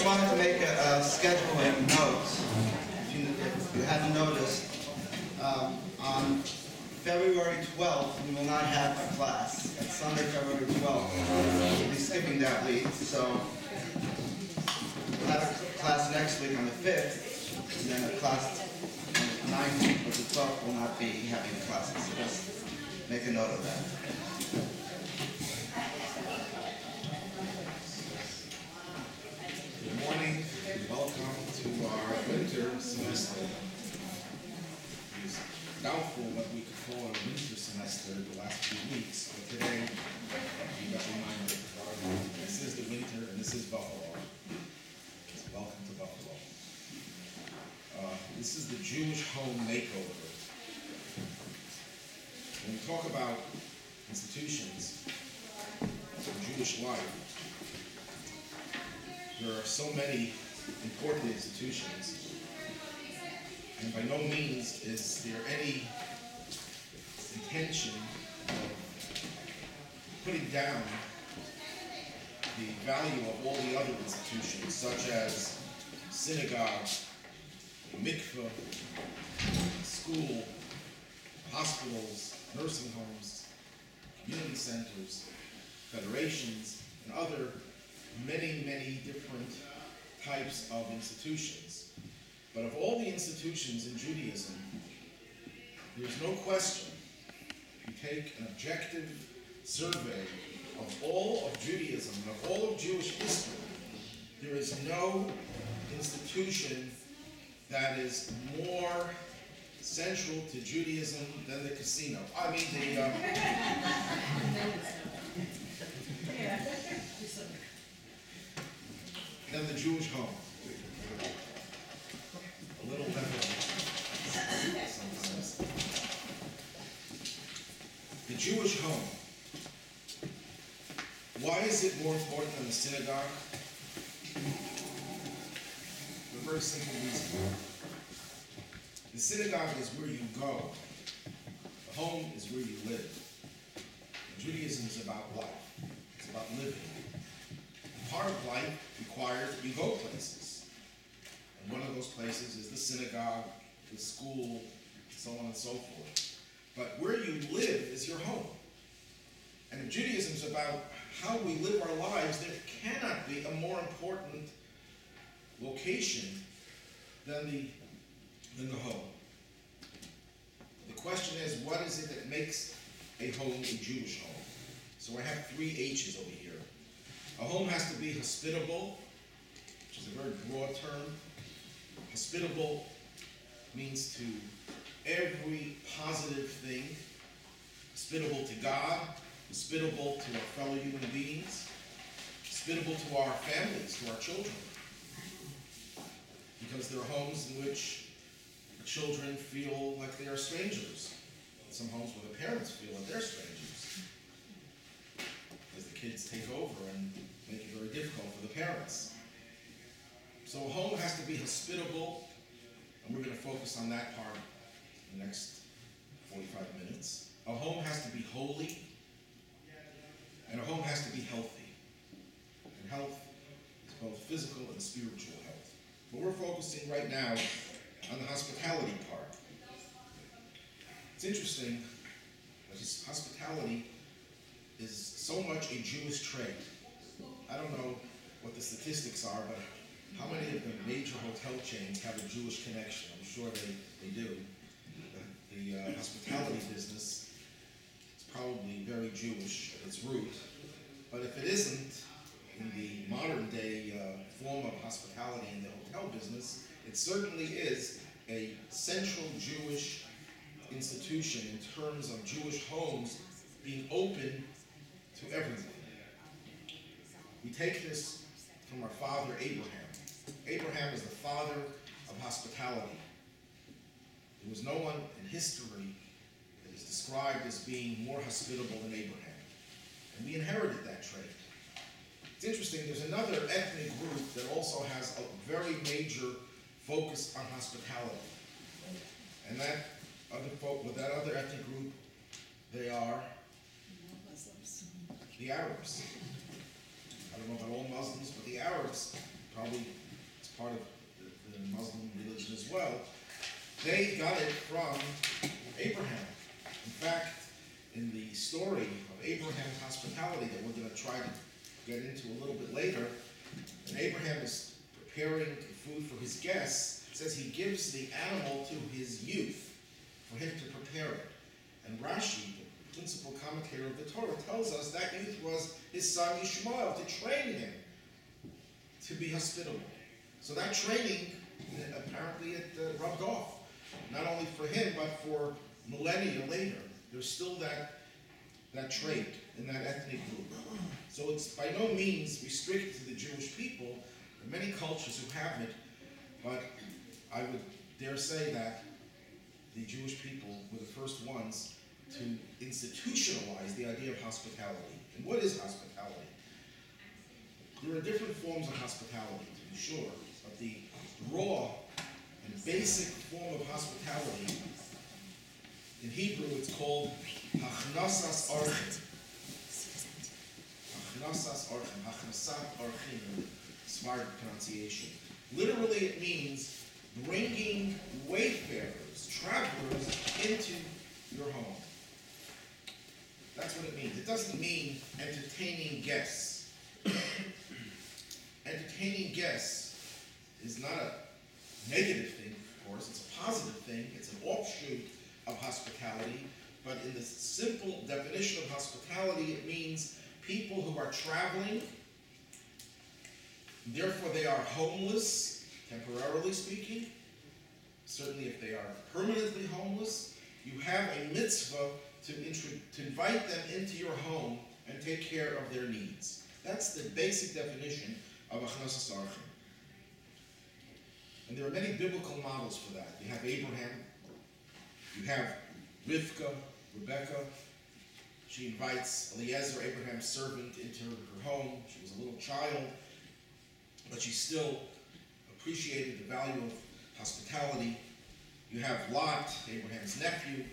just wanted to make a scheduling note. If you hadn't noticed, on February 12th, we will not have a class. It's Sunday, February 12th. We'll be skipping that week, so we'll have a class next week on the 5th, and then a class on the 19th, but the 12th will not be having classes. So just make a note of that. Good morning and welcome to our winter semester. It's doubtful what we could call a winter semester the last few weeks, but today we got reminded this is the winter and this is Buffalo. So welcome to Buffalo. This is the Jewish home makeover. When we talk about institutions in Jewish life, there are so many important institutions, and by no means is there any intention of putting down the value of all the other institutions, such as synagogue, mikveh, school, hospitals, nursing homes, community centers, federations, and other many, many different types of institutions. But of all the institutions in Judaism, there's no question, if you take an objective survey of all of Judaism and of all of Jewish history, there is no institution that is more central to Judaism than the casino. I mean than the Jewish home. A little better sometimes. The Jewish home. Why is it more important than the synagogue? For a very simple reason. The synagogue is where you go. The home is where you live. And Judaism is about life. It's about living. Part of life requires that you go places. And one of those places is the synagogue, the school, so on and so forth. But where you live is your home. And if Judaism is about how we live our lives, there cannot be a more important location than the home. The question is, what is it that makes a home a Jewish home? So I have 3 H's over here. A home has to be hospitable, which is a very broad term. Hospitable means to every positive thing. Hospitable to God, hospitable to our fellow human beings, hospitable to our families, to our children. Because there are homes in which the children feel like they are strangers. Some homes where the parents feel like they're strangers. Because the kids take over and make it very difficult for the parents. So a home has to be hospitable, and we're going to focus on that part in the next 45 minutes. A home has to be holy, and a home has to be healthy. And health is both physical and spiritual health. But we're focusing right now on the hospitality part. It's interesting that hospitality is so much a Jewish trait. I don't know what the statistics are, but how many of the major hotel chains have a Jewish connection? I'm sure they do. The hospitality business is probably very Jewish at its root. But if it isn't, in the modern day form of hospitality in the hotel business, it certainly is a central Jewish institution in terms of Jewish homes being open to everyone. We take this from our father Abraham. Abraham is the father of hospitality. There was no one in history that is described as being more hospitable than Abraham. And we inherited that trait. It's interesting, there's another ethnic group that also has a very major focus on hospitality. And that other ethnic group, they are the Arabs. I don't know about all Muslims, but the Arabs probably it's part of the Muslim religion as well, they got it from Abraham. In fact, in the story of Abraham's hospitality that we're going to try to get into a little bit later, and Abraham is preparing food for his guests, it says he gives the animal to his youth for him to prepare it. And Rashi, the principal commentator of the Torah, tells us that youth was his son Yishmael, to train him to be hospitable. So that training, apparently it rubbed off, not only for him, but for millennia later. There's still that trait in that ethnic group. So it's by no means restricted to the Jewish people. There are many cultures who have it, but I would dare say that the Jewish people were the first ones to institutionalize the idea of hospitality. And what is hospitality? There are different forms of hospitality, to be sure, but the raw and basic form of hospitality, in Hebrew it's called Hachnasas Orchim. Hachnasas Orchim, Hachnasat Orchim, smart pronunciation. Literally it means bringing wayfarers, travelers, into your home. That's what it means. It doesn't mean entertaining guests. Entertaining guests is not a negative thing, of course. It's a positive thing. It's an offshoot of hospitality. But in the simple definition of hospitality, it means people who are traveling, therefore they are homeless, temporarily speaking. Certainly if they are permanently homeless, you have a mitzvah to invite them into your home and take care of their needs. That's the basic definition of Hachnasas Orchim. And there are many biblical models for that. You have Abraham, you have Rebecca. She invites Eliezer, Abraham's servant, into her home. She was a little child, but she still appreciated the value of hospitality. You have Lot, Abraham's nephew.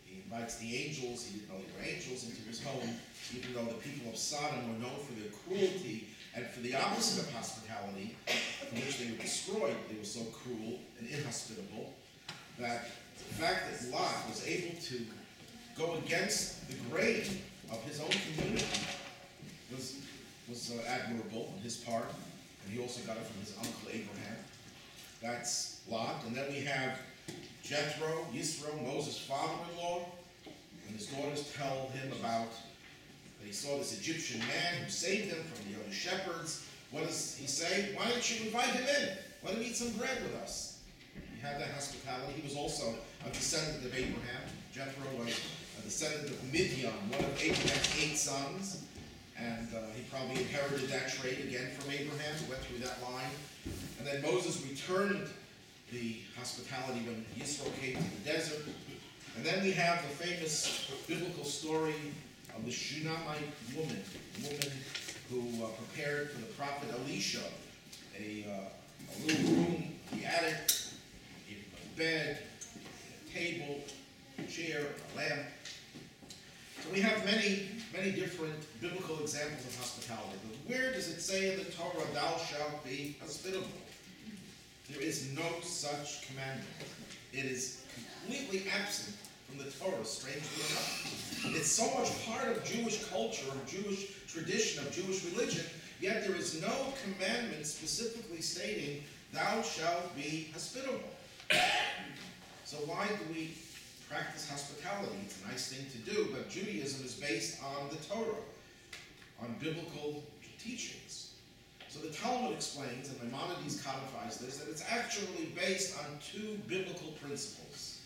He invites the angels. He didn't know there were angels into his home, even though the people of Sodom were known for their cruelty and for the opposite of hospitality, from which they were destroyed. They were so cruel and inhospitable that the fact that Lot was able to go against the grain of his own community was admirable on his part, and he also got it from his uncle Abraham. That's Lot. And then we have Jethro, Yisro, Moses' father-in-law, and his daughters tell him about they saw this Egyptian man who saved them from the other shepherds. What does he say? Why don't you invite him in? Let him eat some bread with us. He had that hospitality. He was also a descendant of Abraham. Jethro was a descendant of Midian, one of Abraham's 8 sons. And he probably inherited that trait again from Abraham, went through that line. And then Moses returned the hospitality when Yisro came to the desert. And then we have the famous biblical story of the Shunammite woman, a woman who prepared for the prophet Elisha a little room, the attic, a bed, a table, a chair, a lamp. So we have many, many different biblical examples of hospitality. But where does it say in the Torah, thou shalt be hospitable? There is no such commandment. It is completely absent from the Torah, strangely enough. It's so much part of Jewish culture, of Jewish tradition, of Jewish religion, yet there is no commandment specifically stating, thou shalt be hospitable. So why do we practice hospitality? It's a nice thing to do, but Judaism is based on the Torah, on biblical teachings. So the Talmud explains, and Maimonides codifies this, that it's actually based on 2 biblical principles.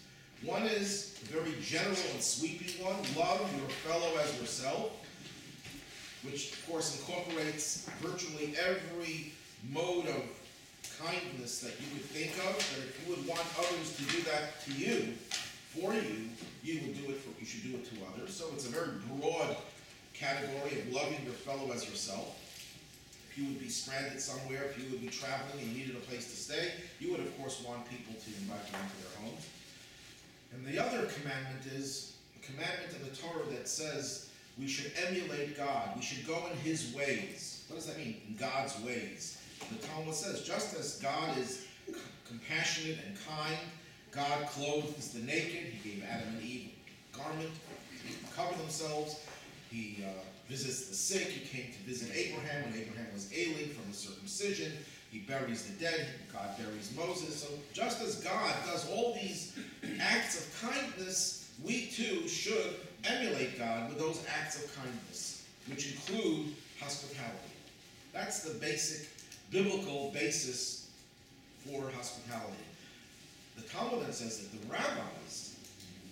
One is a very general and sweeping one, love your fellow as yourself, which of course incorporates virtually every mode of kindness that you could think of, that if you would want others to do that to you, for you, you would do it you should do it to others. So it's a very broad category of loving your fellow as yourself. If you would be stranded somewhere, if you would be traveling and needed a place to stay, you would of course want people to invite you into their homes. And the other commandment is a commandment in the Torah that says we should emulate God. We should go in His ways. What does that mean? In God's ways. The Talmud says, just as God is compassionate and kind, God clothes the naked. He gave Adam and Eve a garment to cover themselves. He visits the sick. He came to visit Abraham when Abraham was ailing from the circumcision. He buries the dead. God buries Moses. So just as God does all these acts of kindness, we too should emulate God with those acts of kindness, which include hospitality. That's the basic biblical basis for hospitality. The Talmud then says that the rabbis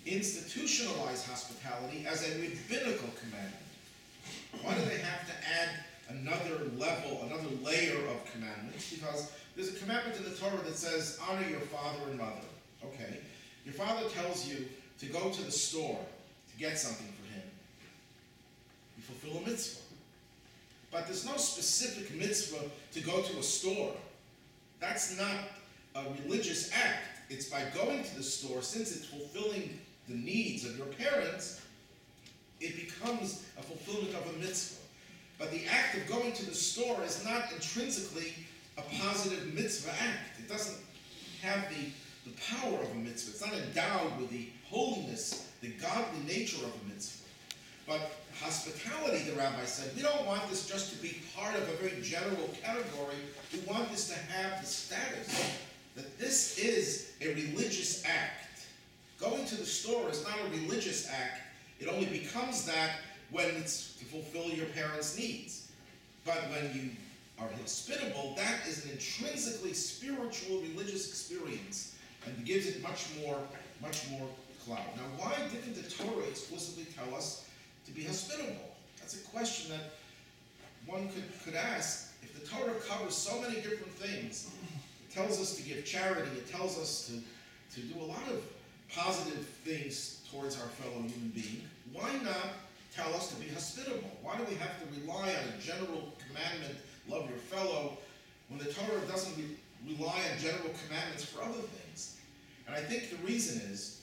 institutionalize hospitality as a rabbinical commandment. Why do they have to add another level, another layer of commandments? Because there's a commandment in the Torah that says, honor your father and mother. Okay. Your father tells you to go to the store to get something for him. You fulfill a mitzvah. But there's no specific mitzvah to go to a store. That's not a religious act. It's by going to the store, since it's fulfilling the needs of your parents, it becomes a fulfillment of a mitzvah. But the act of going to the store is not intrinsically a positive mitzvah act. It doesn't have the power of a mitzvah. It's not endowed with the holiness, the godly nature of a mitzvah. But hospitality, the rabbi said, we don't want this just to be part of a very general category. We want this to have the status that this is a religious act. Going to the store is not a religious act. It only becomes that when it's to fulfill your parents' needs. But when you are hospitable, that is an intrinsically spiritual religious experience and gives it much more clout. Now, why didn't the Torah explicitly tell us to be hospitable? That's a question that one could ask. If the Torah covers so many different things, it tells us to give charity, it tells us to do a lot of positive things towards our fellow human being, why not tell us to be hospitable? Why do we have to rely on a general commandment, love your fellow, when the Torah doesn't rely on general commandments for other things? And I think the reason is,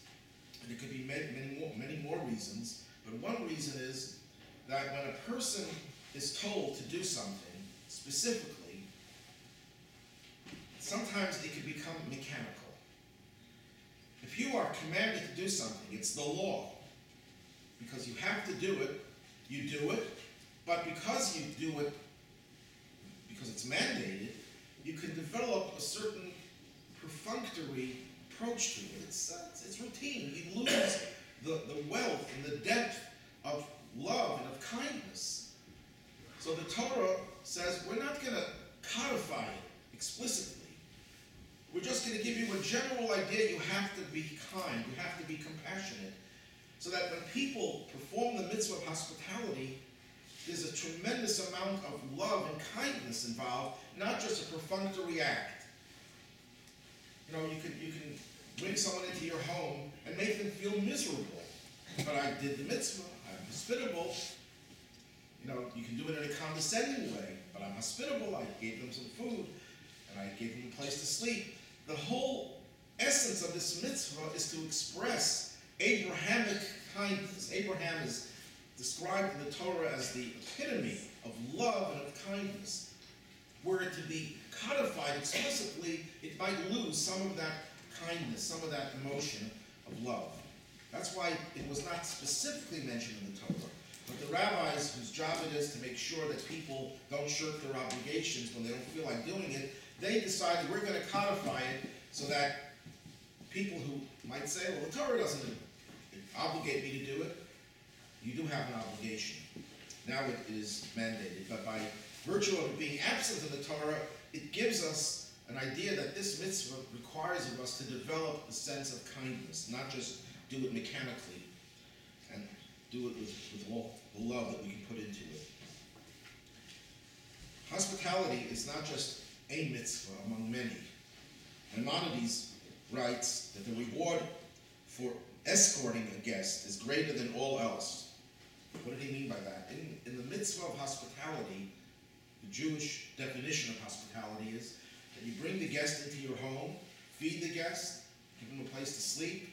and it could be many more reasons, but one reason is that when a person is told to do something specifically, sometimes it can become mechanical. If you are commanded to do something, it's the law. Because you have to do it, you do it, but because you do it, because it's mandated, you can develop a certain perfunctory approach to it. It's routine. You lose the wealth and the depth of love and of kindness. So the Torah says we're not going to codify it explicitly. We're just going to give you a general idea. You have to be kind. You have to be compassionate. So that when people perform the mitzvah of hospitality, there's a tremendous amount of love and kindness involved, not just a perfunctory act. You know, you can bring someone into your home and make them feel miserable. But I did the mitzvah. I'm hospitable. You know, you can do it in a condescending way, but I'm hospitable. I gave them some food, and I gave them a place to sleep. The whole essence of this mitzvah is to express Abrahamic kindness. Abraham is described in the Torah as the epitome of love and of kindness. Were it to be codified explicitly, it might lose some of that kindness, some of that emotion of love. That's why it was not specifically mentioned in the Torah. But the rabbis, whose job it is to make sure that people don't shirk their obligations when they don't feel like doing it, they decided we're going to codify it so that people who might say, well, the Torah doesn't obligate me to do it. You do have an obligation. Now it is mandated. But by virtue of it being absent in the Torah, it gives us an idea that this mitzvah requires of us to develop a sense of kindness, not just do it mechanically and do it with all the love that we can put into it. Hospitality is not just a mitzvah among many. Maimonides writes that the reward for escorting a guest is greater than all else. What did he mean by that? In the mitzvah of hospitality, the Jewish definition of hospitality is that you bring the guest into your home, feed the guest, give them a place to sleep,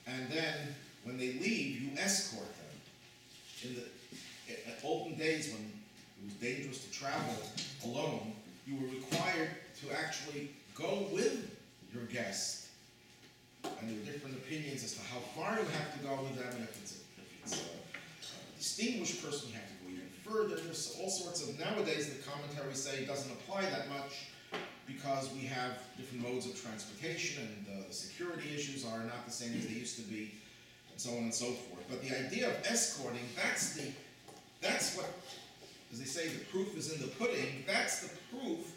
and then when they leave, you escort them. In the olden days when it was dangerous to travel alone, you were required to actually go with your guest. And there are different opinions as to how far you have to go with them, and if it's a distinguished person, you have to go even further. There's all sorts of, nowadays the commentaries say it doesn't apply that much because we have different modes of transportation and the security issues are not the same as they used to be, and so on and so forth. But the idea of escorting, that's what, as they say, the proof is in the pudding. That's the proof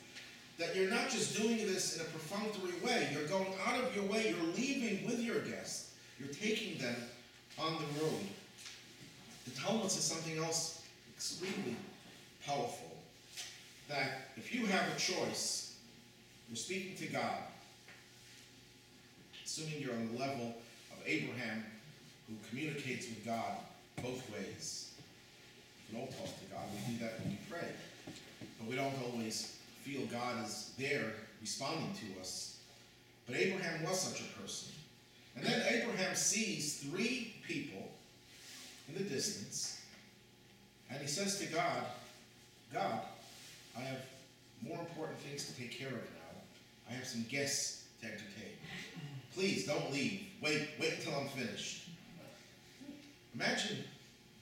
that you're not just doing this in a perfunctory way. You're going out of your way. You're leaving with your guests. You're taking them on the road. The Talmud says something else extremely powerful, that if you have a choice, you're speaking to God, assuming you're on the level of Abraham, who communicates with God both ways. We can all talk to God. We do that when we pray. But we don't always feel God is there responding to us. But Abraham was such a person. And then Abraham sees three people in the distance, and he says to God, God, I have more important things to take care of now. I have some guests to entertain. Please don't leave. Wait until I'm finished. Imagine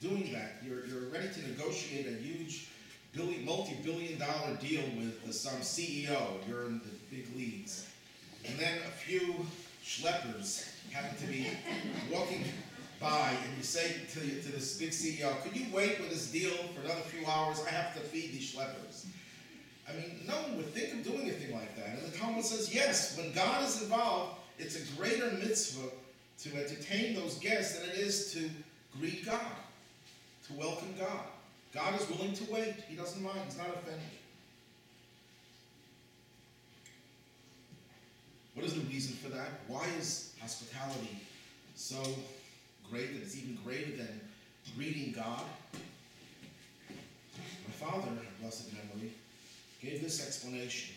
doing that. You're ready to negotiate a huge multi-billion-dollar deal with some CEO. You're in the big leagues. And then a few schleppers happen to be walking by, and you say to this big CEO, could you wait with this deal for another few hours? I have to feed these schleppers. I mean, no one would think of doing anything like that. And the Talmud says, yes, when God is involved, it's a greater mitzvah to entertain those guests than it is to greet God, to welcome God. God is willing to wait. He doesn't mind. He's not offended. What is the reason for that? Why is hospitality so great that it's even greater than greeting God? My father, of blessed memory, gave this explanation.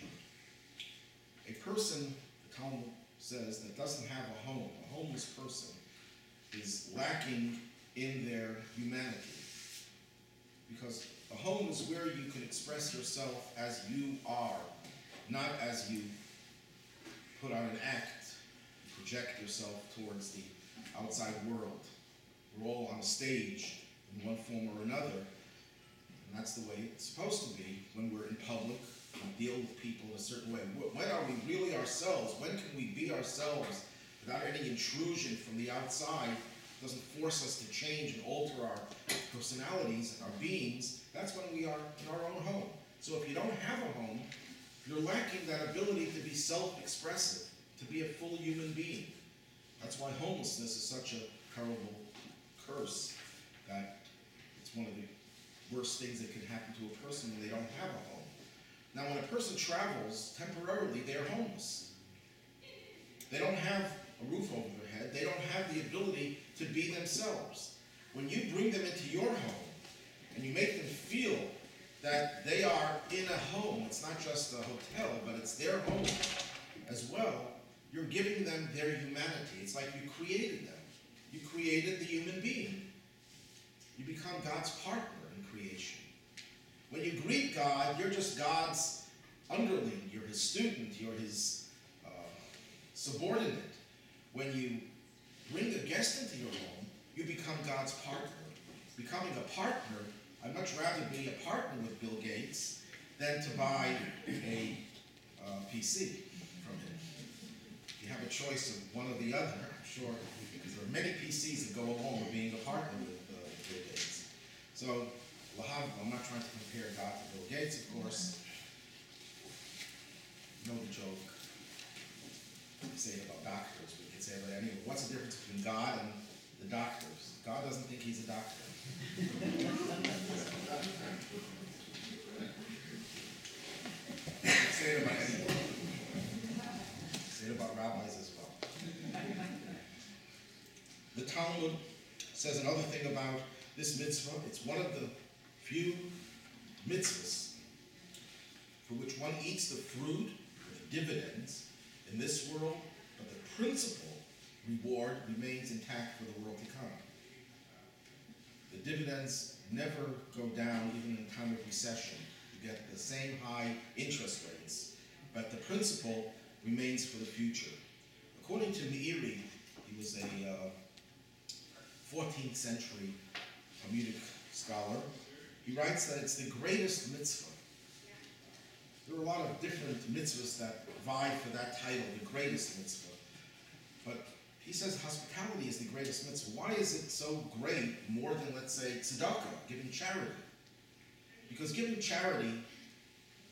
A person, the Talmud says, that doesn't have a home, a homeless person, is lacking in their humanity. Because a home is where you can express yourself as you are, not as you put on an act, project yourself towards the outside world. We're all on a stage in one form or another, and that's the way it's supposed to be when we're in public and deal with people in a certain way. When are we really ourselves? When can we be ourselves without any intrusion from the outside? It doesn't force us to change and alter our personalities and our beings. That's when we are in our own home. So if you don't have a home, you're lacking that ability to be self-expressive, to be a full human being. That's why homelessness is such a terrible curse, that it's one of the worst things that can happen to a person when they don't have a home. Now, when a person travels, temporarily, they're homeless. They don't have a roof over their head. They don't have the ability to be themselves. When you bring them into your home, and you make them feel that they are in a home, it's not just a hotel, but it's their home as well, you're giving them their humanity. It's like you created them. You created the human being. You become God's partner in creation. When you greet God, you're just God's underling. You're his student. You're his subordinate. When you bring a guest into your home, you become God's partner. Becoming a partner, I'd much rather be a partner with Bill Gates than to buy a PC from him. If you have a choice of one or the other, I'm sure, because there are many PCs that go along with being a partner with Bill Gates. So, I'm not trying to compare God to Bill Gates, of course. You know the joke. We say it about doctors. We can say it about anyone. What's the difference between God and the doctors? God doesn't think he's a doctor. Say it about anyone. Say it about rabbis as well. The Talmud says another thing about this mitzvah. It's one of the few mitzvahs for which one eats the fruit or the dividends in this world, but the principal reward remains intact for the world to come. The dividends never go down even in time of recession, get the same high interest rates, but the principle remains for the future. According to Meiri, he was a 14th century Talmudic scholar, he writes that it's the greatest mitzvah. There are a lot of different mitzvahs that vie for that title, the greatest mitzvah. But he says hospitality is the greatest mitzvah. Why is it so great, more than, let's say, tzedakah, giving charity? Because giving charity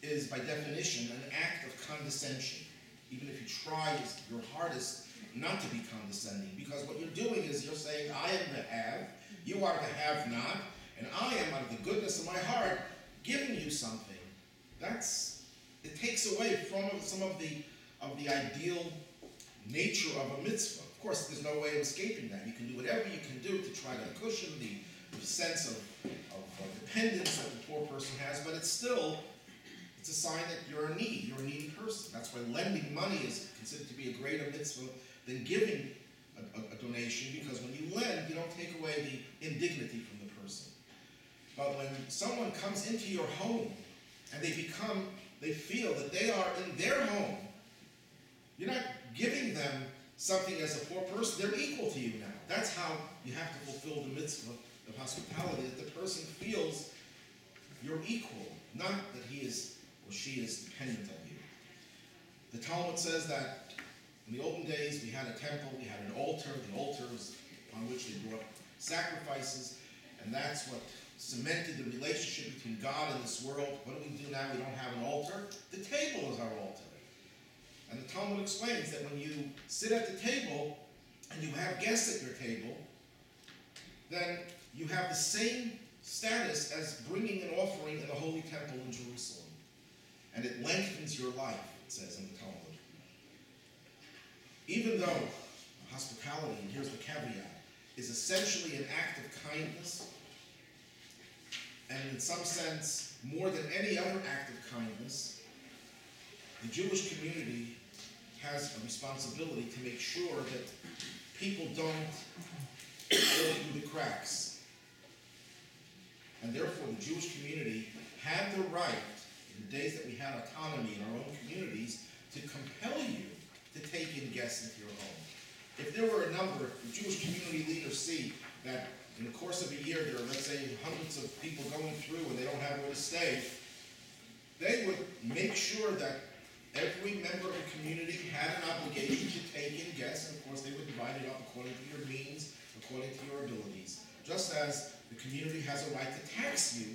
is, by definition, an act of condescension, even if you try your hardest not to be condescending. Because what you're doing is you're saying, I am the have, you are the have-not, and I am, out of the goodness of my heart, giving you something. It takes away from some of the ideal nature of a mitzvah. Of course, there's no way of escaping that. You can do whatever you can do to try to cushion the sense of dependence that the poor person has, but it's a sign that you're a needy person. That's why lending money is considered to be a greater mitzvah than giving a donation, because when you lend, you don't take away the indignity from the person. But when someone comes into your home and they feel that they are in their home, you're not giving them something as a poor person, they're equal to you now. That's how you have to fulfill the mitzvah of hospitality, that the person feels you're equal, not that he is or she is dependent on you. The Talmud says that in the olden days we had a temple, we had an altar. The altar was on which they brought sacrifices, and that's what cemented the relationship between God and this world. What do we do now? We don't have an altar. The table is our altar. And the Talmud explains that when you sit at the table and you have guests at your table, then you have the same status as bringing an offering in the Holy Temple in Jerusalem. And it lengthens your life, it says in the Talmud. Even though hospitality, and here's the caveat, is essentially an act of kindness, and in some sense, more than any other act of kindness, the Jewish community has a responsibility to make sure that people don't fall through the cracks. And therefore, the Jewish community had the right, in the days that we had autonomy in our own communities, to compel you to take in guests into your home. If there were a number, if Jewish community leaders see that in the course of a year there are, let's say, hundreds of people going through and they don't have where to stay, they would make sure that every member of the community had an obligation to take in guests, and of course they would divide it up according to your means, according to your abilities. Just as the community has a right to tax you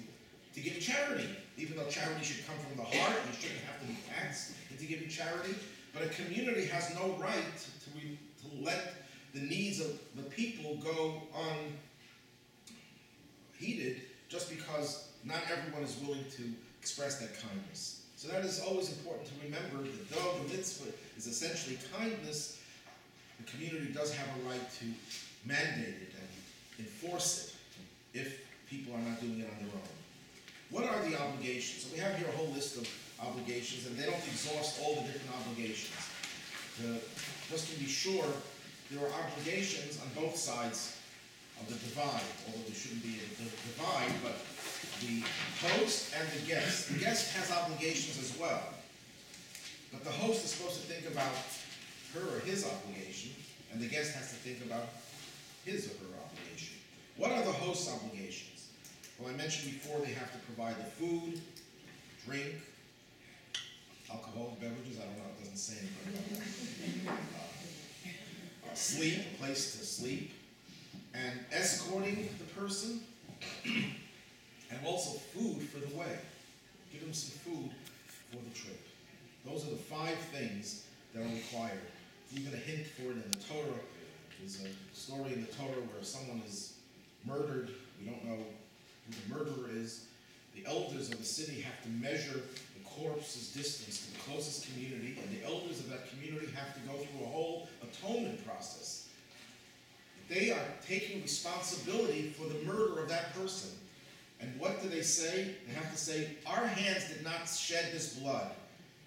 to give charity, even though charity should come from the heart, you shouldn't have to be taxed into giving charity. But a community has no right to let the needs of the people go unheeded just because not everyone is willing to express that kindness. So that is always important to remember, that though the mitzvah is essentially kindness, the community does have a right to mandate it and enforce it if people are not doing it on their own. What are the obligations? So we have here a whole list of obligations, and they don't exhaust all the different obligations. Just to be sure, there are obligations on both sides of the divide, although there shouldn't be a divide, but the host and the guest. The guest has obligations as well, but the host is supposed to think about her or his obligation, and the guest has to think about his or her obligation. What are the host's obligations? Well, I mentioned before they have to provide the food, drink, alcoholic beverages, I don't know, it doesn't say anything about that. Sleep, a place to sleep, and escorting the person, and also food for the way. Give them some food for the trip. Those are the 5 things that are required. Even a hint for it in the Torah. There's a story in the Torah where someone is murdered. We don't know who the murderer is. The elders of the city have to measure the corpse's distance to the closest community, and the elders of that community have to go through a whole atonement process. They are taking responsibility for the murder of that person. And what do they say? They have to say, our hands did not shed this blood.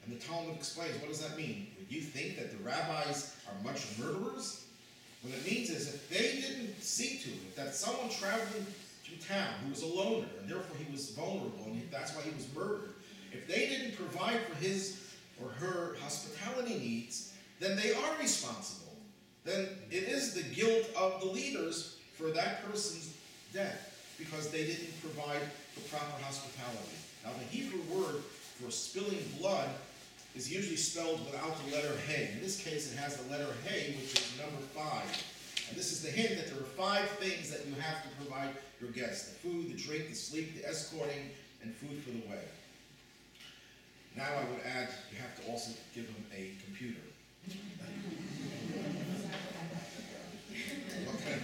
And the Talmud explains, what does that mean? Would you think that the rabbis are much murderers? What it means is, if they didn't see to it that someone traveling through town who was a loner, and therefore he was vulnerable, and that's why he was murdered, If they didn't provide for his or her hospitality needs, then they are responsible. Then it is the guilt of the leaders for that person's death because they didn't provide the proper hospitality. Now the Hebrew word for spilling blood is usually spelled without the letter Hey. In this case, it has the letter Hey, which is number 5. And this is the hint that there are 5 things that you have to provide your guests: the food, the drink, the sleep, the escorting, and food for the way. Now I would add, you have to also give them a computer. Okay.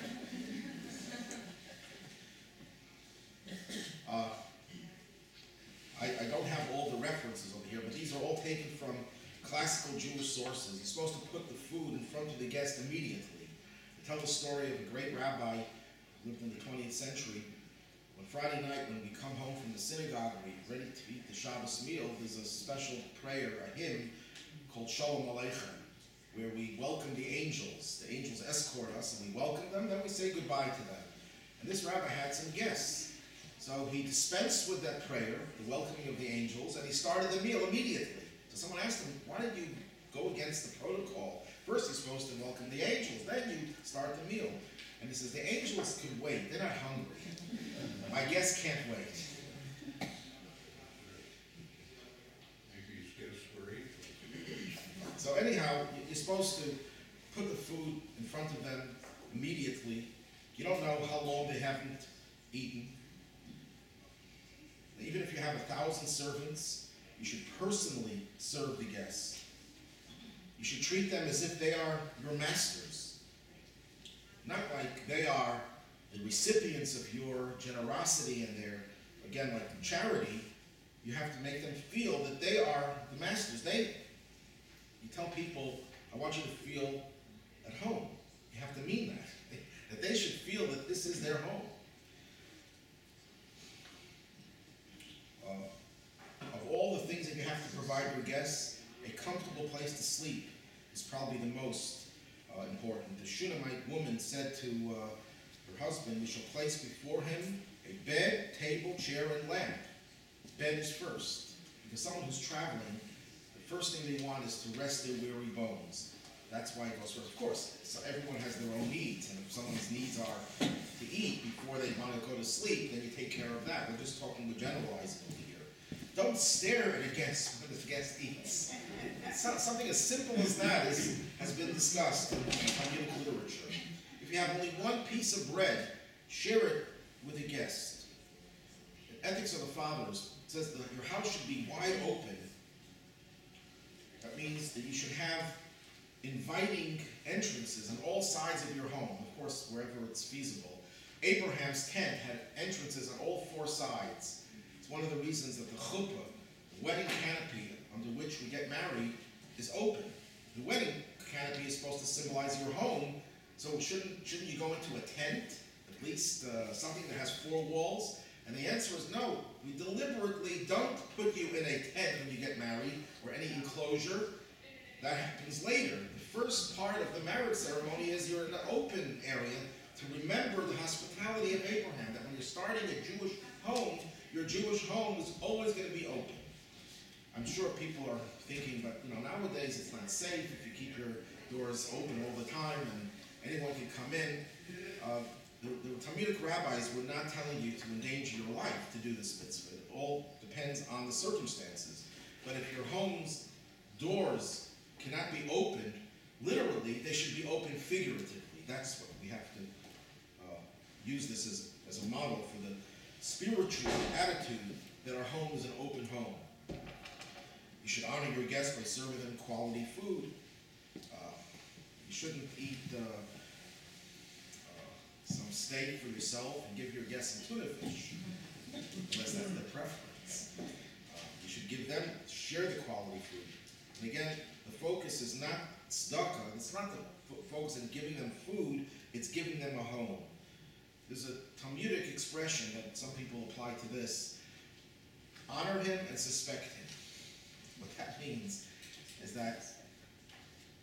I don't have all the references over here, but these are all taken from classical Jewish sources. You're supposed to put the food in front of the guest immediately. They tell the story of a great rabbi who lived in the 20th century. On Friday night, when we come home from the synagogue and we're ready to eat the Shabbos meal, there's a special prayer, a hymn called Shalom Aleichem, where we welcome the angels. The angels escort us, and we welcome them, then we say goodbye to them. And this rabbi had some guests. So he dispensed with that prayer, the welcoming of the angels, and he started the meal immediately. So someone asked him, why did you go against the protocol? First you're supposed to welcome the angels, then you start the meal. And he says, the angels can wait, they're not hungry. My guests can't wait. So anyhow, you're supposed to put the food in front of them immediately. You don't know how long they haven't eaten. Even if you have 1,000 servants, you should personally serve the guests. You should treat them as if they are your masters. Not like they are the recipients of your generosity and their, again, like charity. You have to make them feel that they are the masters. You tell people, I want you to feel at home. You have to mean that. That they should feel that this is their home. Of all the things that you have to provide your guests, a comfortable place to sleep is probably the most important. The Shunammite woman said to her husband, we shall place before him a bed, table, chair, and lamp. Bed is first, because someone who's traveling, the first thing they want is to rest their weary bones. That's why it goes first. Of course, so everyone has their own needs, and if someone's needs are to eat before they want to go to sleep, then you take care of that. We're just talking with generalizing over here. Don't stare at a guest when the guest eats. Something as simple as that has been discussed in Talmudic literature. If you have only one piece of bread, share it with a guest. The Ethics of the Fathers says that your house should be wide open. That means that you should have inviting entrances on all sides of your home, of course, wherever it's feasible. Abraham's tent had entrances on all 4 sides. It's one of the reasons that the chuppah, the wedding canopy under which we get married, is open. The wedding canopy is supposed to symbolize your home, so shouldn't you go into a tent, at least something that has 4 walls? And the answer is no. We deliberately don't put you in a tent when you get married, or any enclosure. That happens later. The first part of the marriage ceremony is you're in an open area to remember the hospitality of Abraham, that when you're starting a Jewish home, your Jewish home is always going to be open. I'm sure people are thinking, but nowadays it's not safe if you keep your doors open all the time and anyone can come in. The Talmudic rabbis were not telling you to endanger your life to do this mitzvah. It all depends on the circumstances. But if your home's doors cannot be opened, literally, they should be open figuratively. That's what we have to use this as a model for the spiritual attitude that our home is an open home. You should honor your guests by serving them quality food. You shouldn't eat some steak for yourself and give your guests some tuna fish, unless that's their preference. You should share the quality food. And again, the focus is not tzedakah. It's not the focus on giving them food. It's giving them a home. There's a Talmudic expression that some people apply to this. Honor him and suspect him. What that means is that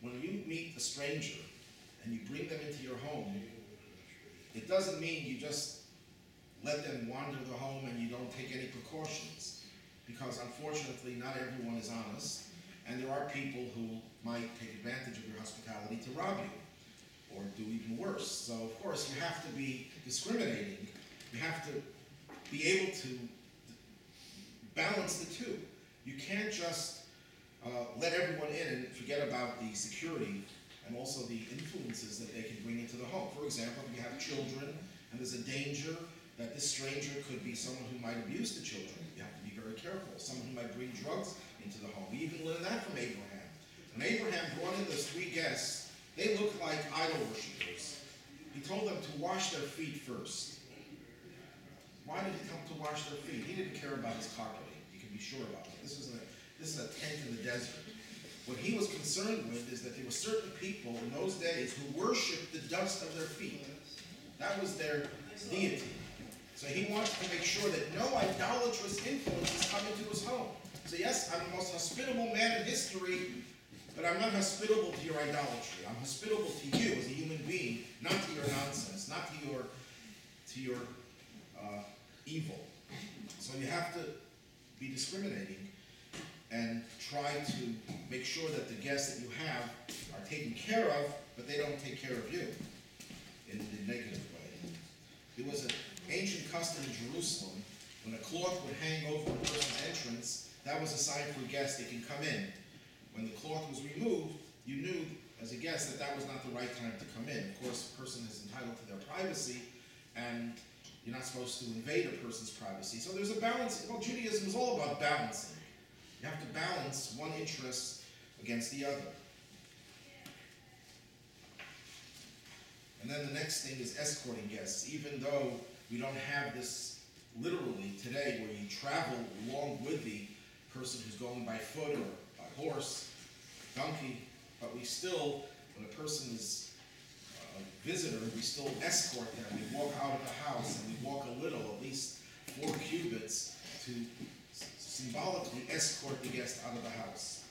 when you meet a stranger and you bring them into your home, it doesn't mean you just let them wander the home and you don't take any precautions. because unfortunately not everyone is honest, and there are people who might take advantage of your hospitality to rob you, or do even worse. So of course you have to be discriminating. You have to be able to balance the two. You can't just let everyone in and forget about the security and also the influences that they can bring into the home. For example, if you have children and there's a danger that this stranger could be someone who might abuse the children, you have to be very careful. Someone who might bring drugs into the home. We even learned that from Abraham. When Abraham brought in those 3 guests, they looked like idol worshippers. He told them to wash their feet first. Why did he tell them to wash their feet? He didn't care about his carpeting. You can be sure about that. This is a tent in the desert. What he was concerned with is that there were certain people in those days who worshipped the dust of their feet. That was their deity. So he wanted to make sure that no idolatrous influences come into his home. So yes, I'm the most hospitable man in history, but I'm not hospitable to your idolatry. I'm hospitable to you as a human being, not to your nonsense, not to your evil. So you have to be discriminating and try to make sure that the guests that you have are taken care of, but they don't take care of you in the negative way. There was an ancient custom in Jerusalem. When a cloth would hang over a person's entrance, that was a sign for guests they can come in. When the cloth was removed, you knew as a guest that that was not the right time to come in. Of course, a person is entitled to their privacy, and you're not supposed to invade a person's privacy. So there's a balance. Well, Judaism is all about balancing. You have to balance one interest against the other. And then the next thing is escorting guests. Even though we don't have this literally today, where you travel along with the person who's going by foot or by horse, donkey, but we still, when a person is a visitor, we still escort them. We walk out of the house and we walk a little, at least 4 cubits, to symbolically escort the guest out of the house.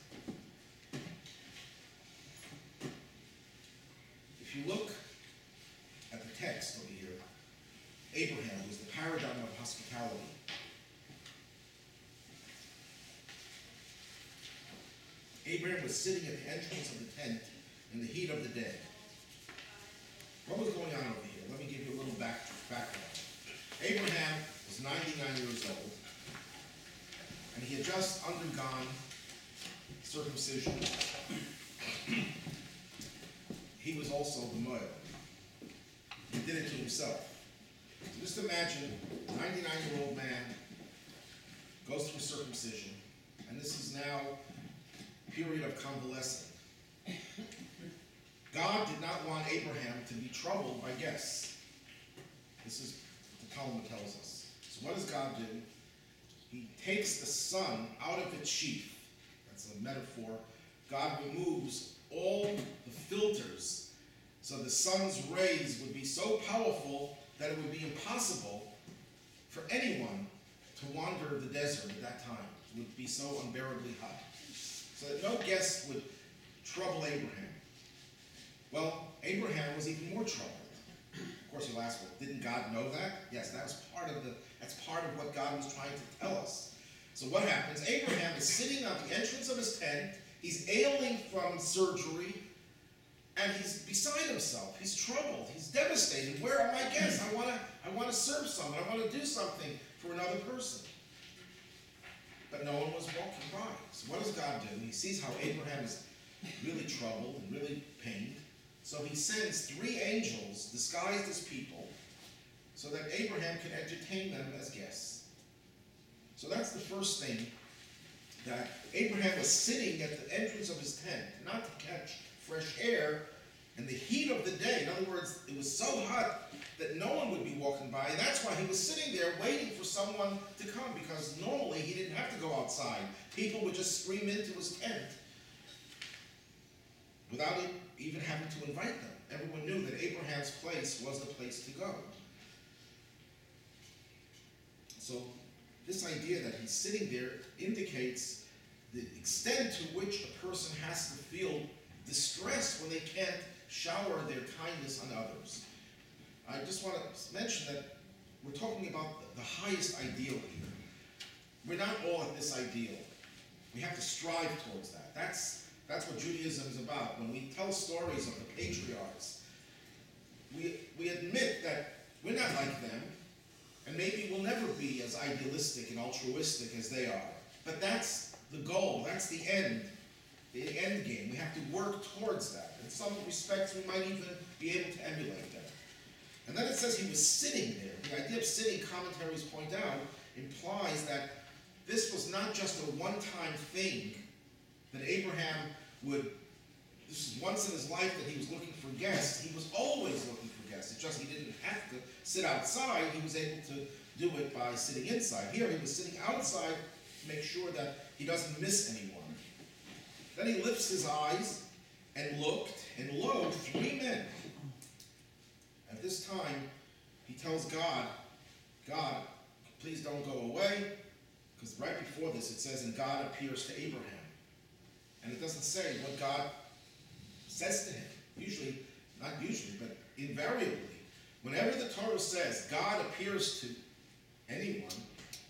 If you look at the text over here, Abraham was the paradigm of hospitality. Abraham was sitting at the entrance of the tent in the heat of the day. What was going on over here? Let me give you a little background. Abraham was 99 years old, and he had just undergone circumcision. He was also the Moab. He did it to himself. So just imagine a 99-year-old man goes through circumcision, and this is now a period of convalescing. God did not want Abraham to be troubled by guests. This is what the Talmud tells us. So what does God do? He takes the sun out of its sheath. That's a metaphor. God removes all the filters, so the sun's rays would be so powerful that it would be impossible for anyone to wander the desert at that time. It would be so unbearably hot. So that no guest would trouble Abraham. Well, Abraham was even more troubled. Of course, you'll ask, well, didn't God know that? Yes, that's part of what God was trying to tell us. So what happens? Abraham is sitting at the entrance of his tent. He's ailing from surgery, and he's beside himself. He's troubled. He's devastated. Where are my guests? I want to serve someone. I want to do something for another person. But no one was walking by. So what does God do? He sees how Abraham is really troubled and really pained. So he sends 3 angels disguised as people so that Abraham can entertain them as guests. So that's the first thing, that Abraham was sitting at the entrance of his tent, not to catch fresh air in the heat of the day. In other words, it was so hot that no one would be walking by. And that's why he was sitting there waiting for someone to come, because normally he didn't have to go outside. People would just stream into his tent without even having to invite them. Everyone knew that Abraham's place was the place to go. So this idea that he's sitting there indicates the extent to which a person has to feel distressed when they can't shower their kindness on others. I just want to mention that we're talking about the highest ideal here. we're not all at this ideal. We have to strive towards that. That's what Judaism is about. When we tell stories of the patriarchs, we admit that we're not like them, and maybe we'll never be as idealistic and altruistic as they are. But that's the goal, that's the end game. We have to work towards that. In some respects, we might even be able to emulate that. And then it says he was sitting there. The idea of sitting, commentaries point out, implies that this was not just a one-time thing, that Abraham this is once in his life that he was looking for guests. He was always looking for guests. It's just he didn't have to sit outside. He was able to do it by sitting inside. Here he was sitting outside to make sure that he doesn't miss anyone. Then he lifts his eyes and looked, and lo, 3 men. At this time, he tells God, God, please don't go away, because right before this it says, and God appears to Abraham. And it doesn't say what God says to him. Usually, not usually, but invariably, whenever the Torah says God appears to anyone,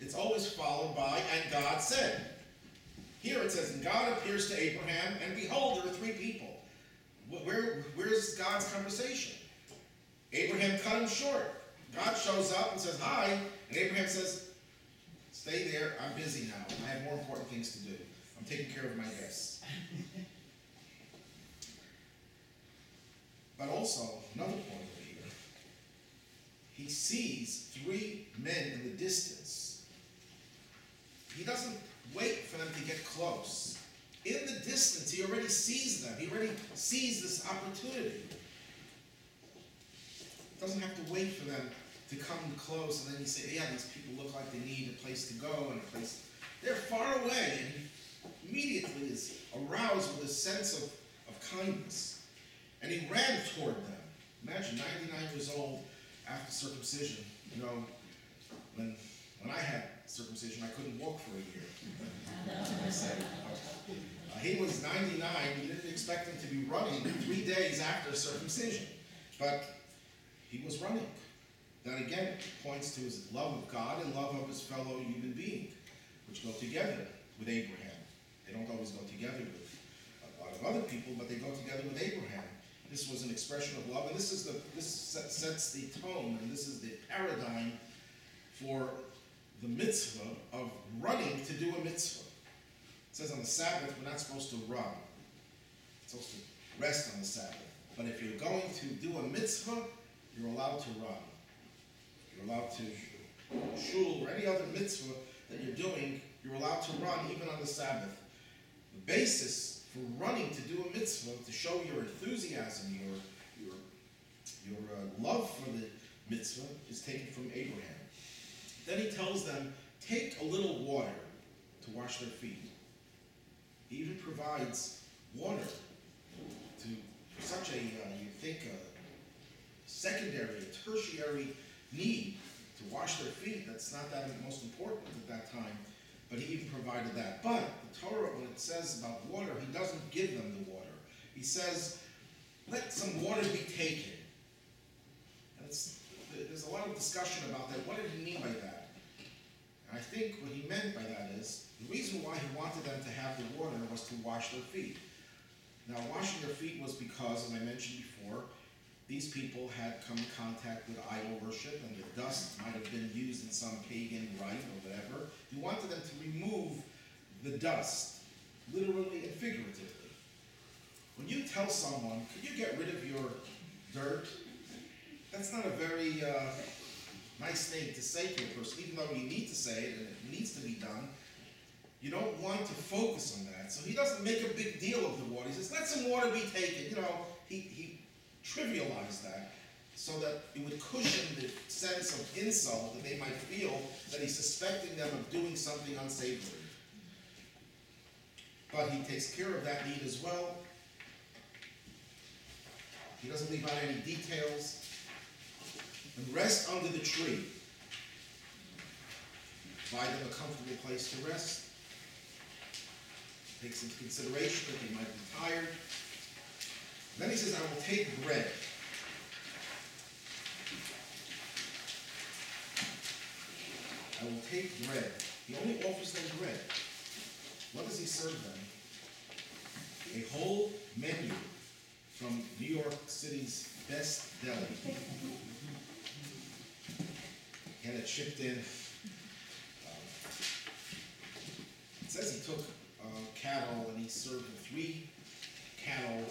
it's always followed by, and God said. Here it says, and God appears to Abraham, and behold, there are 3 people. Where's God's conversation? Abraham cut him short. God shows up and says, hi, and Abraham says, stay there, I'm busy now. I have more important things to do. I'm taking care of my guests. But also, another point over here, he sees 3 men in the distance. He doesn't wait for them to get close. In the distance, he already sees them. He already sees this opportunity. Doesn't have to wait for them to come close and then you say, yeah, these people look like they need a place to go and a place. They're far away, and he immediately is aroused with a sense of kindness. And he ran toward them. Imagine 99 years old after circumcision. You know, when I had circumcision, I couldn't walk for a year. He was 99. You didn't expect him to be running 3 days after circumcision. But he was running. That again points to his love of God and love of his fellow human being, which go together with Abraham. They don't always go together with a lot of other people, but they go together with Abraham. This was an expression of love, and this sets the tone, and this is the paradigm for the mitzvah of running to do a mitzvah. It says on the Sabbath we're not supposed to run. We're supposed to rest on the Sabbath. But if you're going to do a mitzvah, you're allowed to run. You're allowed to shul or any other mitzvah that you're doing, you're allowed to run even on the Sabbath. The basis for running to do a mitzvah, to show your enthusiasm, your love for the mitzvah, is taken from Abraham. Then he tells them, take a little water to wash their feet. He even provides water to such a, secondary, a tertiary need to wash their feet. That's not that most important at that time, but he even provided that. But the Torah, when it says about water, he doesn't give them the water. He says, let some water be taken. And there's a lot of discussion about that. What did he mean by that? And I think what he meant by that is, the reason why he wanted them to have the water was to wash their feet. Now, washing their feet was because, as I mentioned before, these people had come in contact with idol worship, and the dust might have been used in some pagan rite or whatever. He wanted them to remove the dust, literally and figuratively. When you tell someone, could you get rid of your dirt? That's not a very nice thing to say to a person, even though you need to say it and it needs to be done. You don't want to focus on that. So he doesn't make a big deal of the water. He says, let some water be taken. You know, he trivialized that so that it would cushion the sense of insult that they might feel that he's suspecting them of doing something unsavory. But he takes care of that need as well. He doesn't leave out any details. And rest under the tree. Provide them a comfortable place to rest. Takes into consideration that they might be tired. Then he says, I will take bread. I will take bread. He only offers them bread. What does he serve them? A whole menu from New York City's best deli. And it shipped in. It says he took cattle and he served them 3 cattle,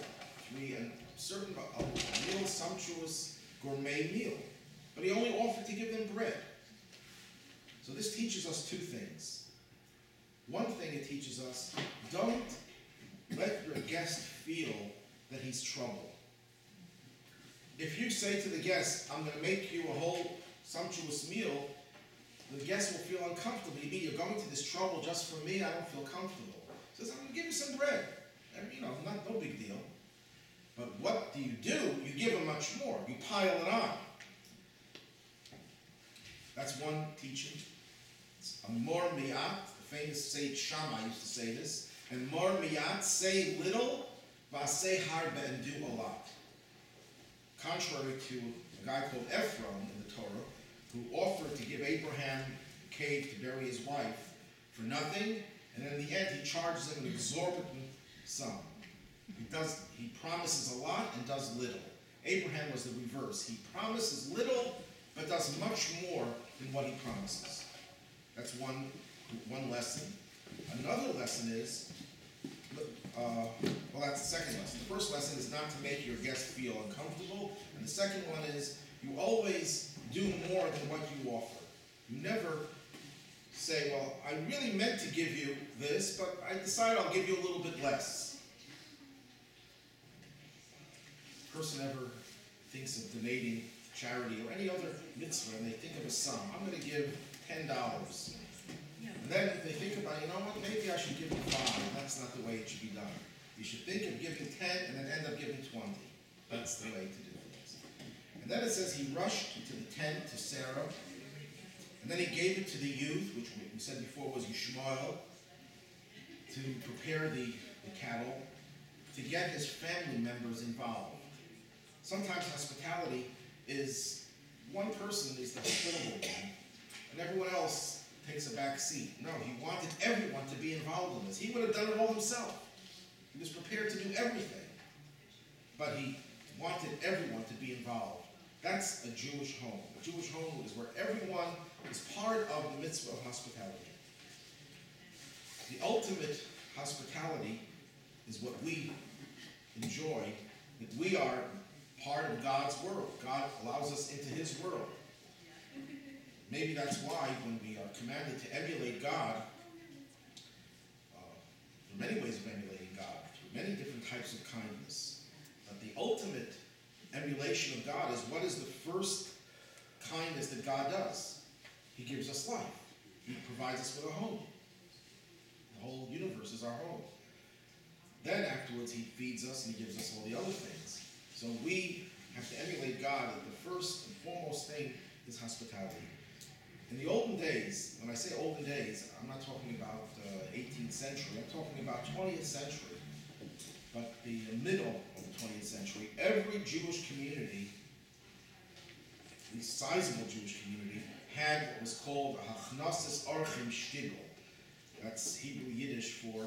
and served them a real sumptuous gourmet meal. But he only offered to give them bread. So this teaches us 2 things. One thing it teaches us, don't let your guest feel that he's trouble. If you say to the guest, I'm going to make you a whole sumptuous meal, the guest will feel uncomfortable. You mean you're going to this trouble just for me? I don't feel comfortable. He says, I'm going to give you some bread. And, no big deal. But what do? You give him much more. You pile it on. That's one teaching. It's a mor miyat. The famous Sage Shammai used to say this. And mor miyat, say little, v'aseh harbe, and do a lot. Contrary to a guy called Ephron in the Torah, who offered to give Abraham a cave to bury his wife for nothing, and then in the end he charges him an exorbitant sum. He promises a lot and does little. Abraham was the reverse. He promises little, but does much more than what he promises. That's one lesson. Another lesson is, that's the second lesson. The first lesson is not to make your guest feel uncomfortable, and the second one is you always do more than what you offer. You never say, well, I really meant to give you this, but I decided I'll give you a little bit less. Person ever thinks of donating to charity or any other mitzvah, and they think of a sum. I'm going to give $10. And then they think about, what, maybe I should give you 5. That's not the way it should be done. You should think of giving 10 and then end up giving 20. That's the way to do things. And then it says he rushed to the tent to Sarah, and then he gave it to the youth, which we said before was Yishmael, to prepare the cattle, to get his family members involved. Sometimes hospitality is one person is the hospitable one, and everyone else takes a back seat. No, he wanted everyone to be involved in this. He would have done it all himself. He was prepared to do everything, but he wanted everyone to be involved. That's a Jewish home. A Jewish home is where everyone is part of the mitzvah of hospitality. The ultimate hospitality is what we enjoy, that we are part of God's world. God allows us into his world. Maybe that's why when we are commanded to emulate God, there are many ways of emulating God, through many different types of kindness. But the ultimate emulation of God is what is the first kindness that God does? He gives us life. He provides us with a home. The whole universe is our home. Then afterwards he feeds us and he gives us all the other things. So we have to emulate God, that the first and foremost thing is hospitality. In the olden days, when I say olden days, I'm not talking about 18th century, I'm talking about 20th century. But the middle of the 20th century, every Jewish community, the sizable Jewish community, had what was called a Hachnasis Orchim Shtigl. That's Hebrew Yiddish for